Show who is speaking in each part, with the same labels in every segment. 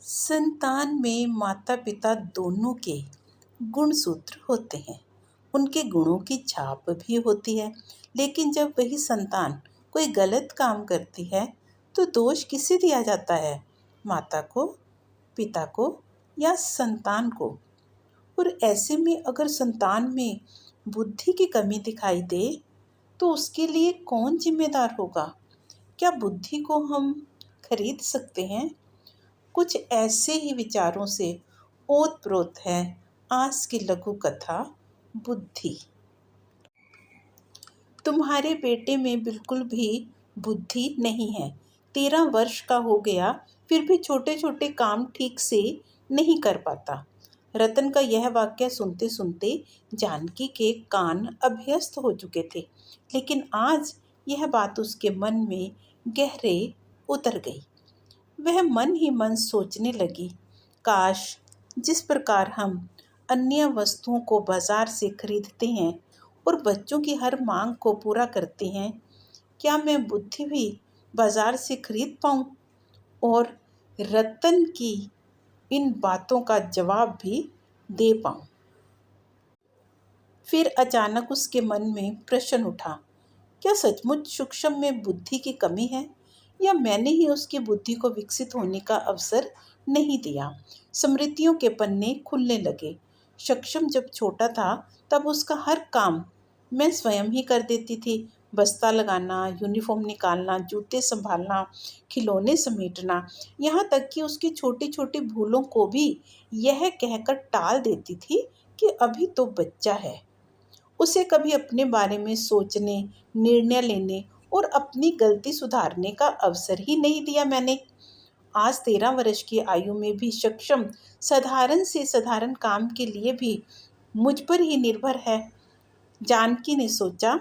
Speaker 1: संतान में माता पिता दोनों के गुणसूत्र होते हैं। उनके गुणों की छाप भी होती है। लेकिन जब वही संतान कोई गलत काम करती है तो दोष किसे दिया जाता है? माता को, पिता को या संतान को? और ऐसे में अगर संतान में बुद्धि की कमी दिखाई दे तो उसके लिए कौन जिम्मेदार होगा? क्या बुद्धि को हम खरीद सकते हैं? कुछ ऐसे ही विचारों से ओत-प्रोत है आज की लघु कथा बुद्धि। तुम्हारे बेटे में बिल्कुल भी बुद्धि नहीं है। 13 वर्ष का हो गया फिर भी छोटे छोटे काम ठीक से नहीं कर पाता। रतन का यह वाक्य सुनते सुनते जानकी के कान अभ्यस्त हो चुके थे। लेकिन आज यह बात उसके मन में गहरे उतर गई। वह मन ही मन सोचने लगी, काश जिस प्रकार हम अन्य वस्तुओं को बाजार से खरीदते हैं और बच्चों की हर मांग को पूरा करते हैं, क्या मैं बुद्धि भी बाजार से खरीद पाऊं और रतन की इन बातों का जवाब भी दे पाऊं? फिर अचानक उसके मन में प्रश्न उठा, क्या सचमुच सूक्ष्म में बुद्धि की कमी है या मैंने ही उसकी बुद्धि को विकसित होने का अवसर नहीं दिया? स्मृतियों के पन्ने खुलने लगे। सक्षम जब छोटा था तब उसका हर काम मैं स्वयं ही कर देती थी। बस्ता लगाना, यूनिफॉर्म निकालना, जूते संभालना, खिलौने समेटना, यहाँ तक कि उसकी छोटी छोटी भूलों को भी यह कहकर टाल देती थी कि अभी तो बच्चा है। उसे कभी अपने बारे में सोचने, निर्णय लेने और अपनी गलती सुधारने का अवसर ही नहीं दिया मैंने। आज 13 वर्ष की आयु में भी सक्षम साधारण से साधारण काम के लिए भी मुझ पर ही निर्भर है। जानकी ने सोचा,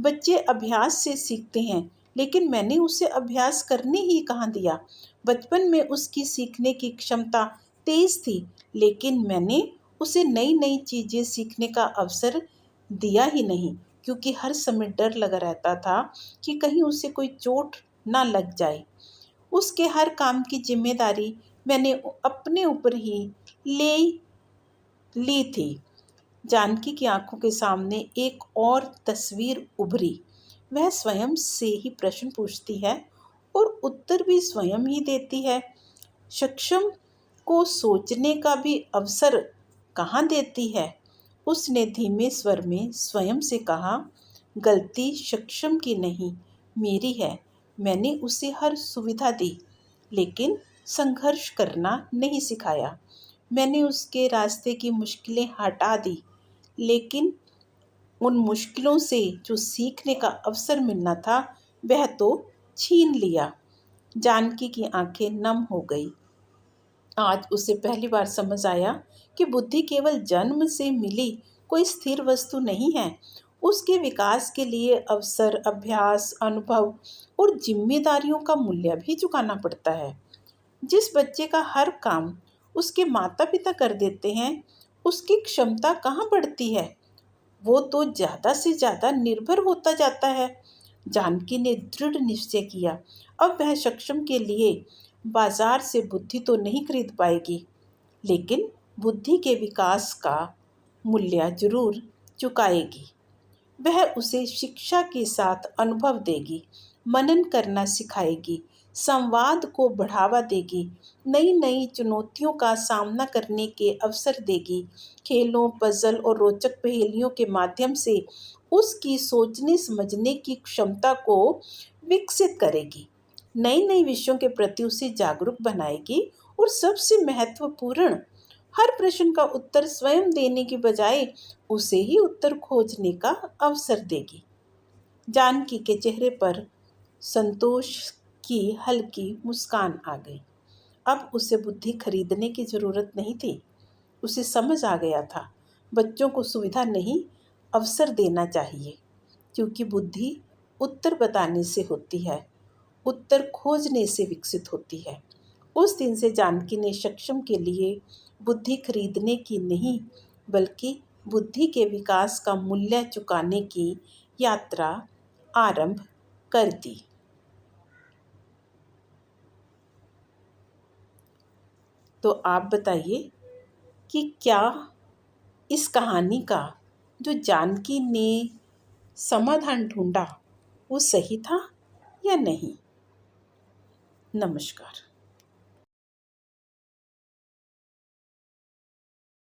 Speaker 1: बच्चे अभ्यास से सीखते हैं, लेकिन मैंने उसे अभ्यास करने ही कहाँ दिया। बचपन में उसकी सीखने की क्षमता तेज थी, लेकिन मैंने उसे नई नई चीजें सीखने का अवसर दिया ही नहीं, क्योंकि हर समय डर लगा रहता था कि कहीं उसे कोई चोट ना लग जाए। उसके हर काम की जिम्मेदारी मैंने अपने ऊपर ही ले ली थी। जानकी की आंखों के सामने एक और तस्वीर उभरी। वह स्वयं से ही प्रश्न पूछती है और उत्तर भी स्वयं ही देती है। सक्षम को सोचने का भी अवसर कहाँ देती है? उसने धीमे स्वर में स्वयं से कहा, गलती सक्षम की नहीं, मेरी है। मैंने उसे हर सुविधा दी, लेकिन संघर्ष करना नहीं सिखाया। मैंने उसके रास्ते की मुश्किलें हटा दी, लेकिन उन मुश्किलों से जो सीखने का अवसर मिलना था वह तो छीन लिया। जानकी की आंखें नम हो गई। आज उसे पहली बार समझ आया कि बुद्धि केवल जन्म से मिली कोई स्थिर वस्तु नहीं है। उसके विकास के लिए अवसर, अभ्यास, अनुभव और जिम्मेदारियों का मूल्य भी चुकाना पड़ता है। जिस बच्चे का हर काम उसके माता पिता कर देते हैं, उसकी क्षमता कहाँ बढ़ती है? वो तो ज़्यादा से ज़्यादा निर्भर होता जाता है। जानकी ने दृढ़ निश्चय किया, अब वह सक्षम के लिए बाजार से बुद्धि तो नहीं खरीद पाएगी, लेकिन बुद्धि के विकास का मूल्य जरूर चुकाएगी। वह उसे शिक्षा के साथ अनुभव देगी, मनन करना सिखाएगी, संवाद को बढ़ावा देगी, नई नई चुनौतियों का सामना करने के अवसर देगी। खेलों, पजल और रोचक पहेलियों के माध्यम से उसकी सोचने समझने की क्षमता को विकसित करेगी। नई नई विषयों के प्रति उसे जागरूक बनाएगी और सबसे महत्वपूर्ण, हर प्रश्न का उत्तर स्वयं देने की बजाय उसे ही उत्तर खोजने का अवसर देगी। जानकी के चेहरे पर संतोष की हल्की मुस्कान आ गई। अब उसे बुद्धि खरीदने की जरूरत नहीं थी। उसे समझ आ गया था, बच्चों को सुविधा नहीं, अवसर देना चाहिए, क्योंकि बुद्धि उत्तर बताने से होती है, उत्तर खोजने से विकसित होती है। उस दिन से जानकी ने सक्षम के लिए बुद्धि खरीदने की नहीं, बल्कि बुद्धि के विकास का मूल्य चुकाने की यात्रा आरंभ कर दी। तो आप बताइए कि क्या इस कहानी का जो जानकी ने समाधान ढूंढा वो सही था या नहीं। नमस्कार।